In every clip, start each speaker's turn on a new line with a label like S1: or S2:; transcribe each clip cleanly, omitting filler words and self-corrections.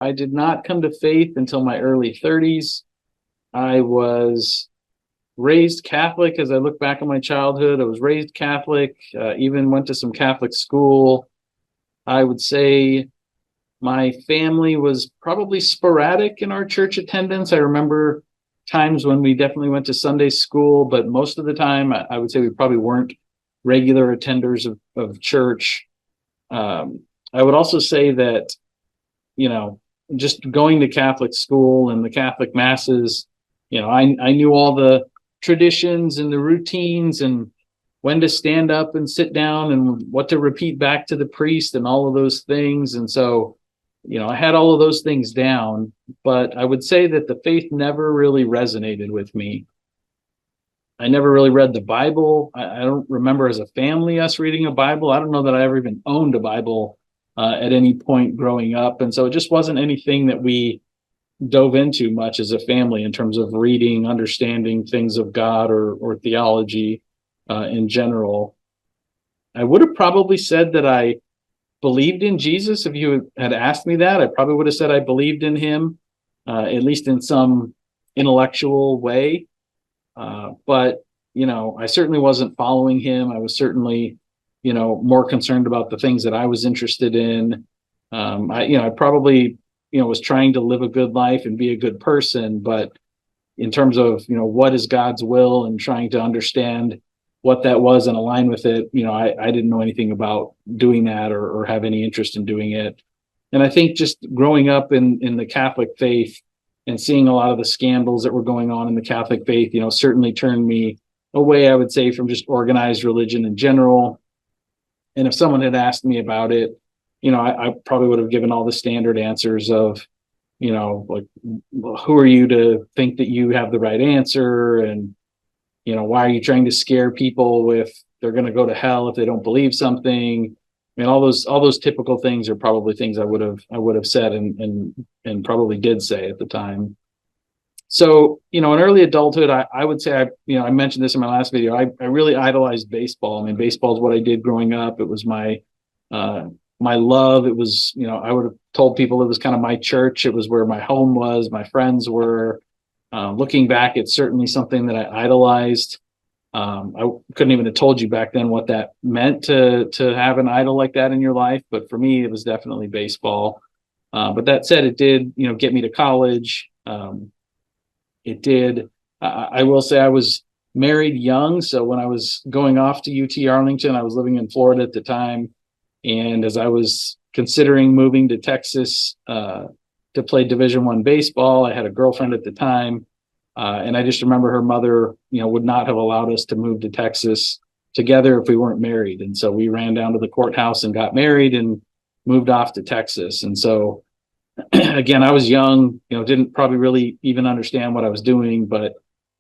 S1: I did not come to faith until my early 30s. I was raised Catholic. As I look back on my childhood, I was raised Catholic, even went to some Catholic school. I would say my family was probably sporadic in our church attendance. I remember times when we definitely went to Sunday school, but most of the time, I would say we probably weren't regular attenders of church. I would also say that, just going to Catholic school and the Catholic masses, I knew all the traditions and the routines and when to stand up and sit down and what to repeat back to the priest and all of those things. And so, I had all of those things down, but I would say that the faith never really resonated with me. I never really read the Bible. I don't remember as a family us reading a Bible. I don't know that I ever even owned a Bible at any point growing up. And so it just wasn't anything that we dove into much as a family in terms of reading, understanding things of God or theology in general. I would have probably said that I believed in Jesus. If you had asked me that, I probably would have said I believed in him, at least in some intellectual way. But, I certainly wasn't following him. I was certainly, more concerned about the things that I was interested in. I probably, was trying to live a good life and be a good person. But in terms of, what is God's will and trying to understand what that was and align with it, I didn't know anything about doing that or have any interest in doing it. And I think just growing up in the Catholic faith and seeing a lot of the scandals that were going on in the Catholic faith, certainly turned me away, I would say, from just organized religion in general. And if someone had asked me about it, I probably would have given all the standard answers of, like, who are you to think that you have the right answer? And, why are you trying to scare people with they're going to go to hell if they don't believe something? I mean, all those typical things are probably things I would have said and probably did say at the time. So, in early adulthood, I would say I mentioned this in my last video. I really idolized baseball. I mean, baseball is what I did growing up. It was my love. It was, I would have told people it was kind of my church. It was where my home was, my friends were. Looking back, it's certainly something that I idolized. I couldn't even have told you back then what that meant to have an idol like that in your life. But for me, it was definitely baseball. But that said, it did, get me to college. It did. I will say I was married young. So when I was going off to UT Arlington, I was living in Florida at the time. And as I was considering moving to Texas to play Division I baseball, I had a girlfriend at the time. And I just remember her mother, would not have allowed us to move to Texas together if we weren't married. And so we ran down to the courthouse and got married and moved off to Texas. And so, again, I was young, didn't probably really even understand what I was doing, but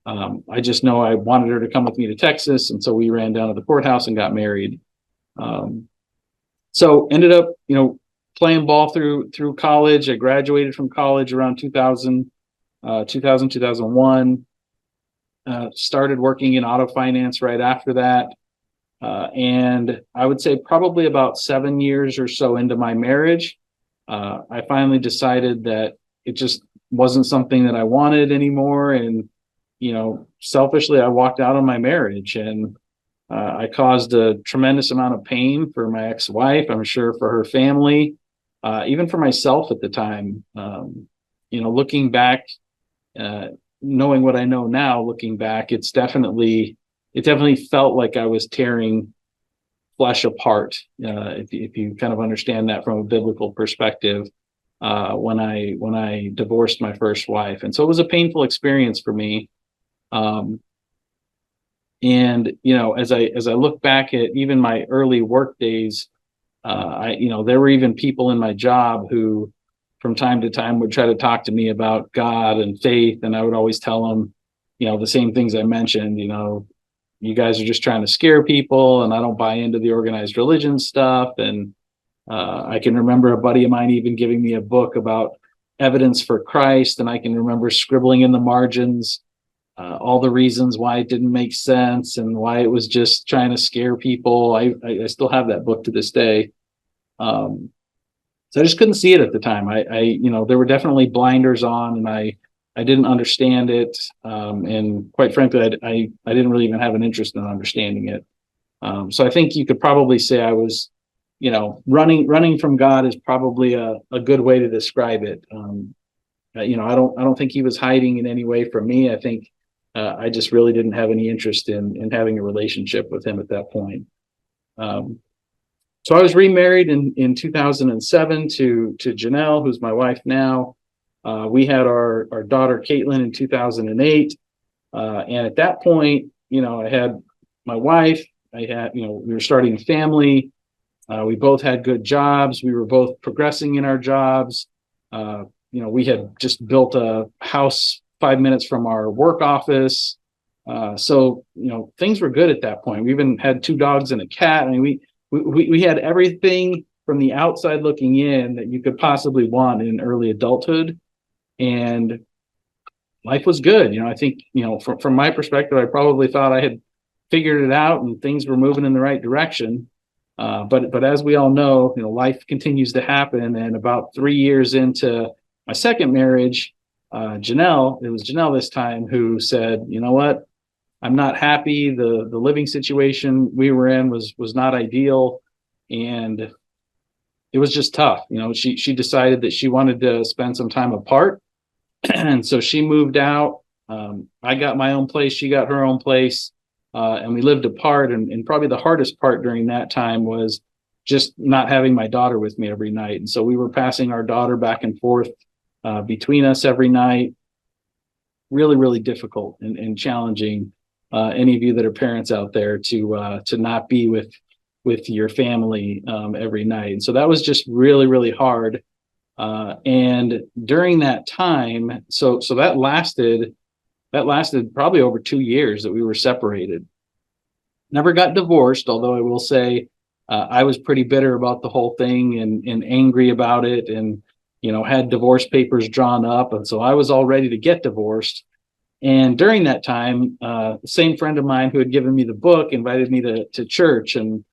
S1: I just know I wanted her to come with me to Texas. And so we ran down to the courthouse and got married. So ended up, playing ball through college. I graduated from college around 2001. Started working in auto finance right after that. And I would say probably about 7 years or so into my marriage, I finally decided that it just wasn't something that I wanted anymore. And, selfishly, I walked out on my marriage, and I caused a tremendous amount of pain for my ex-wife, I'm sure for her family, even for myself at the time. Looking back, knowing what I know now, looking back, it definitely felt like I was tearing flesh apart. If you kind of understand that from a biblical perspective, when I divorced my first wife, and so it was a painful experience for me. And as I look back at even my early work days, there were even people in my job who, from time to time, would try to talk to me about God and faith, and I would always tell them, the same things I mentioned. You guys are just trying to scare people, and I don't buy into the organized religion stuff. And I can remember a buddy of mine even giving me a book about evidence for Christ, and I can remember scribbling in the margins all the reasons why it didn't make sense and why it was just trying to scare people. I still have that book to this day. So I just couldn't see it at the time. There were definitely blinders on, and I didn't understand it. And quite frankly, I didn't really even have an interest in understanding it. So I think you could probably say I was, running from God is probably a good way to describe it. I don't think he was hiding in any way from me. I think I just really didn't have any interest in having a relationship with him at that point. So I was remarried in 2007 to Janelle, who's my wife now. We had our daughter Caitlin in 2008, and at that point, I had my wife. I had, we were starting a family. We both had good jobs. We were both progressing in our jobs. We had just built a house 5 minutes from our work office. So things were good at that point. We even had 2 dogs and a cat. I mean, we had everything from the outside looking in that you could possibly want in early adulthood, and life was good. I think, from my perspective, I probably thought I had figured it out and things were moving in the right direction. But as we all know, life continues to happen. And about 3 years into my second marriage, it was Janelle this time who said, you know what? I'm not happy. The living situation we were in was not ideal, and it was just tough. She decided that she wanted to spend some time apart, and so she moved out. I got my own place. She got her own place, and we lived apart. And probably the hardest part during that time was just not having my daughter with me every night. And so we were passing our daughter back and forth between us every night. Really, really difficult and challenging. Any of you that are parents out there to not be with your family every night. And so that was just really, really hard. And during that time, so that lasted probably over 2 years that we were separated. Never got divorced, although I will say I was pretty bitter about the whole thing and angry about it, and had divorce papers drawn up. And so I was all ready to get divorced. And during that time, the same friend of mine who had given me the book invited me to church. And,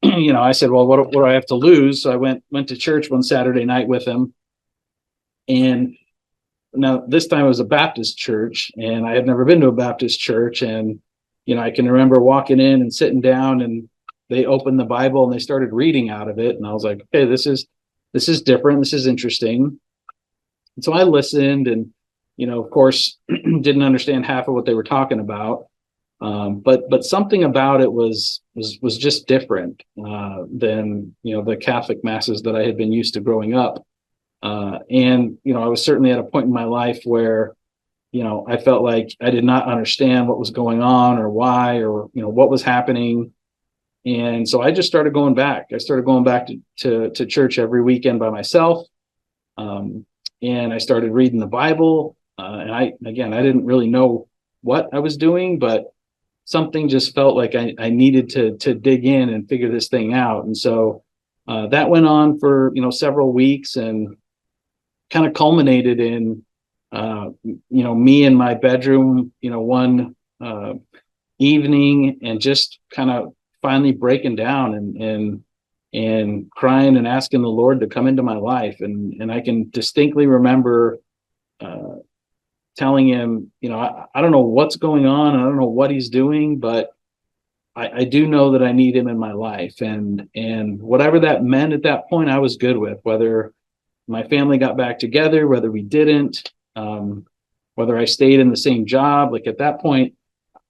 S1: I said, well, what do I have to lose? So I went to church one Saturday night with him. And now this time it was a Baptist church, and I had never been to a Baptist church. And, I can remember walking in and sitting down, and they opened the Bible and they started reading out of it. And I was like, okay, this is different. This is interesting. And so I listened, and of course, didn't understand half of what they were talking about, but something about it was just different than the Catholic masses that I had been used to growing up. And I was certainly at a point in my life where I felt like I did not understand what was going on or why or what was happening. And so I just started going back. I started going back to church every weekend by myself, and I started reading the Bible. And I didn't really know what I was doing, but something just felt like I needed to dig in and figure this thing out. And so that went on for, several weeks, and kind of culminated in, me in my bedroom, one evening, and just kind of finally breaking down and crying and asking the Lord to come into my life. And I can distinctly remember telling him, I don't know what's going on. I don't know what he's doing, but I do know that I need him in my life. And whatever that meant at that point, I was good with, whether my family got back together, whether we didn't, whether I stayed in the same job. Like at that point,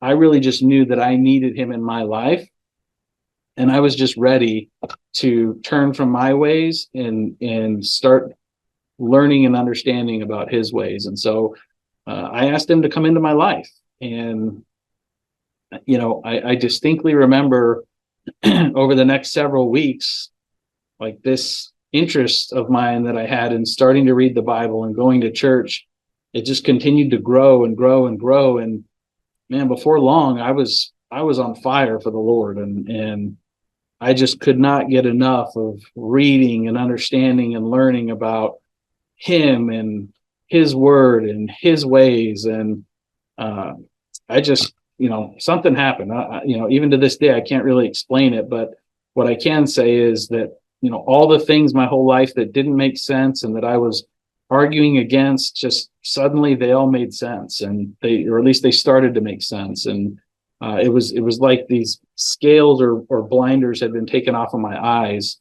S1: I really just knew that I needed him in my life. And I was just ready to turn from my ways and start learning and understanding about his ways. And so I asked him to come into my life. And, I distinctly remember over the next several weeks, like this interest of mine that I had in starting to read the Bible and going to church, it just continued to grow and grow and grow. And man, before long, I was on fire for the Lord. And I just could not get enough of reading and understanding and learning about him and his word and his ways. And I just, something happened. Even to this day, I can't really explain it. But what I can say is that, all the things my whole life that didn't make sense and that I was arguing against, just suddenly they all made sense, and or at least they started to make sense. And it was like these scales or blinders had been taken off of my eyes.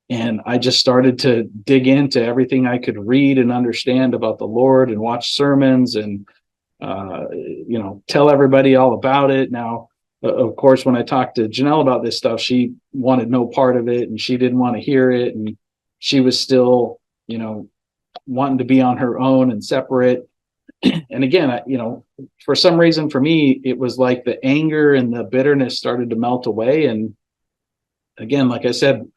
S1: And I just started to dig into everything I could read and understand about the Lord, and watch sermons, and tell everybody all about it. Now, of course, when I talked to Janelle about this stuff, she wanted no part of it, and she didn't want to hear it, and she was still, wanting to be on her own and separate. And again, for some reason, for me, it was like the anger and the bitterness started to melt away. And again, like I said,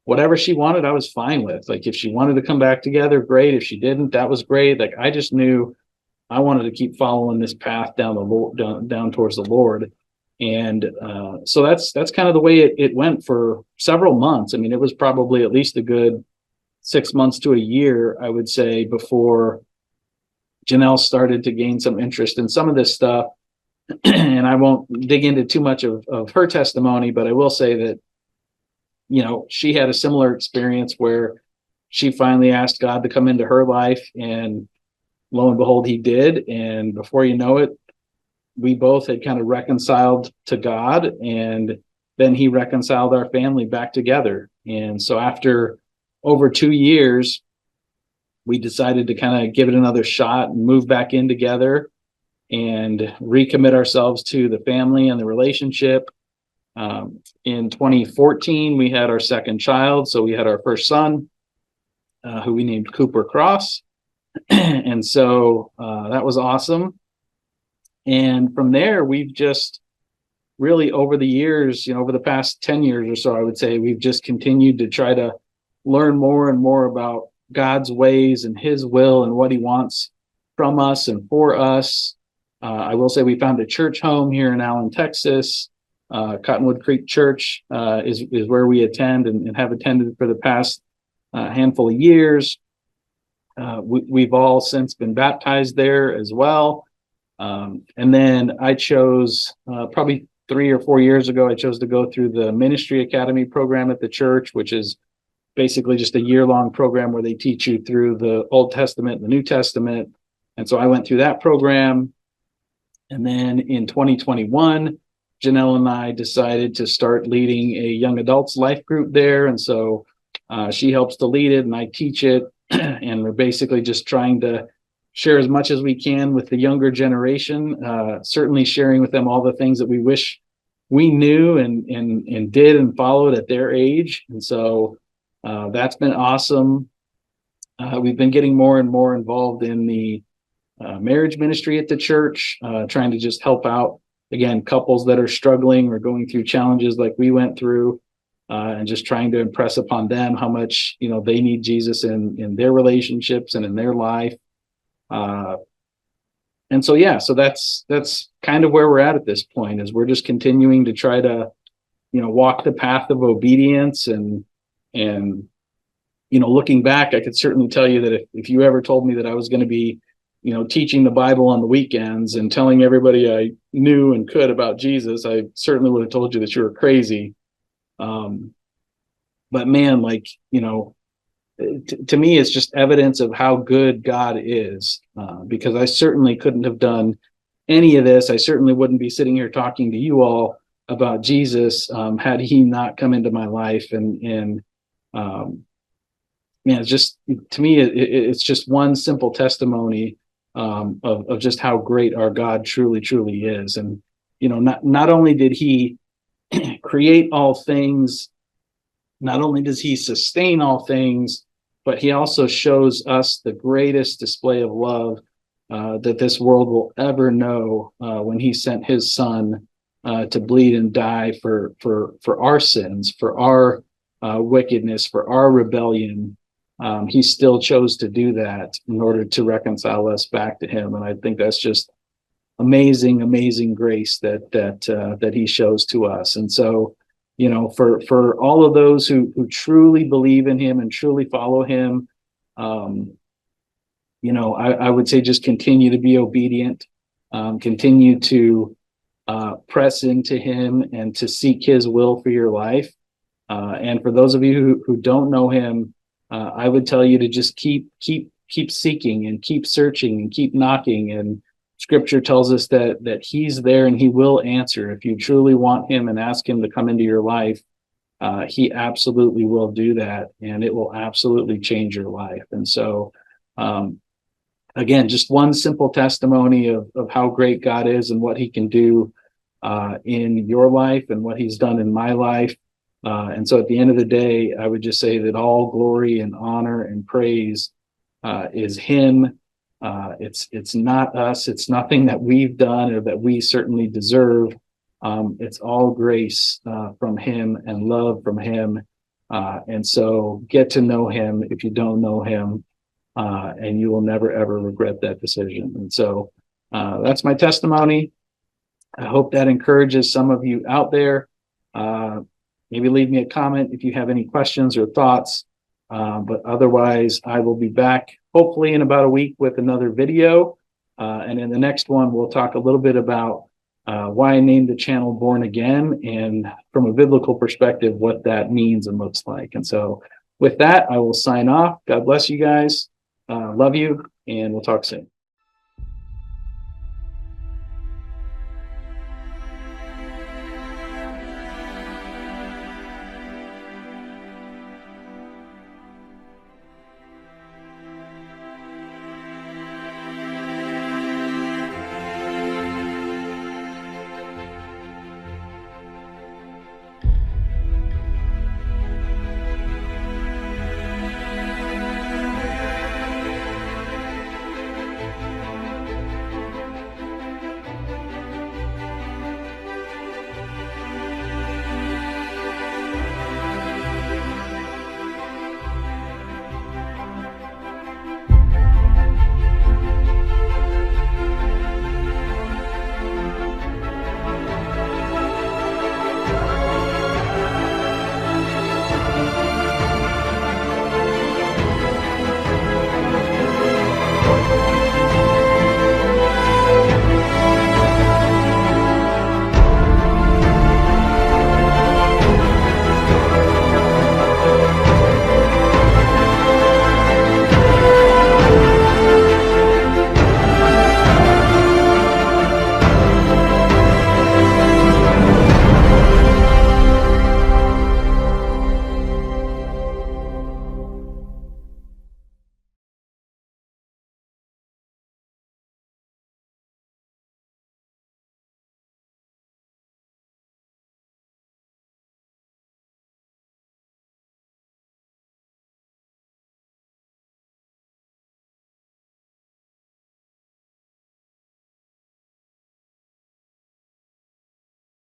S1: whatever she wanted, I was fine with. Like, if she wanted to come back together, great. If she didn't, that was great. Like, I just knew I wanted to keep following this path down towards the Lord. And so that's kind of the way it went for several months. I mean, it was probably at least a good 6 months to a year, I would say, before Janelle started to gain some interest in some of this stuff. And I won't dig into too much of her testimony, but I will say that, she had a similar experience where she finally asked God to come into her life, and lo and behold, he did. And before you know it, we both had kind of reconciled to God, and then he reconciled our family back together. And so after over 2 years, we decided to kind of give it another shot and move back in together and recommit ourselves to the family and the relationship. In 2014, we had our second child. So we had our first son, who we named Cooper Cross. And so that was awesome. And from there, we've just really, over the years, over the past 10 years or so, I would say, we've just continued to try to learn more and more about God's ways and his will and what he wants from us and for us. I will say we found a church home here in Allen, Texas. Cottonwood Creek Church is where we attend and have attended for the past handful of years. We've all since been baptized there as well. And then I chose, probably 3 or 4 years ago, I chose to go through the Ministry Academy program at the church, which is basically just a year-long program where they teach you through the Old Testament and the New Testament. And so I went through that program. And then in 2021, Janelle and I decided to start leading a young adults life group there. And so she helps to lead it and I teach it. And we're basically just trying to share as much as we can with the younger generation, certainly sharing with them all the things that we wish we knew and did and followed at their age. And so that's been awesome. We've been getting more and more involved in the marriage ministry at the church, trying to just help out, again, couples that are struggling or going through challenges like we went through, and just trying to impress upon them how much, they need Jesus in their relationships and in their life. And so, yeah, so that's kind of where we're at this point, is we're just continuing to try to, walk the path of obedience. And looking back, I could certainly tell you that if you ever told me that I was going to be, teaching the Bible on the weekends and telling everybody I knew and could about Jesus, I certainly would have told you that you were crazy. But man, to me, it's just evidence of how good God is, because I certainly couldn't have done any of this. I certainly wouldn't be sitting here talking to you all about Jesus had he not come into my life. And it's just, to me, it's just one simple testimony of just how great our God truly, truly is. And, not only did he create all things, not only does he sustain all things, but he also shows us the greatest display of love that this world will ever know, when he sent his son to bleed and die for our sins, for our wickedness, for our rebellion. He still chose to do that in order to reconcile us back to him. And I think that's just amazing, amazing grace that he shows to us. And so, for all of those who truly believe in him and truly follow him, I would say just continue to be obedient, continue to press into him and to seek his will for your life. And for those of you who don't know him, I would tell you to just keep seeking and keep searching and keep knocking. And Scripture tells us that he's there and he will answer. If you truly want him and ask him to come into your life, he absolutely will do that, and it will absolutely change your life. And so, again, just one simple testimony of how great God is and what he can do in your life and what he's done in my life. And so at the end of the day, I would just say that all glory and honor and praise is him. It's not us. It's nothing that we've done or that we certainly deserve. It's all grace from him and love from him. And so get to know him if you don't know him, and you will never, ever regret that decision. And so that's my testimony. I hope that encourages some of you out there. Maybe leave me a comment if you have any questions or thoughts. But otherwise, I will be back hopefully in about a week with another video. And in the next one, we'll talk a little bit about why I named the channel Born Again, and from a biblical perspective, what that means and looks like. And so with that, I will sign off. God bless you guys. Love you, and we'll talk soon.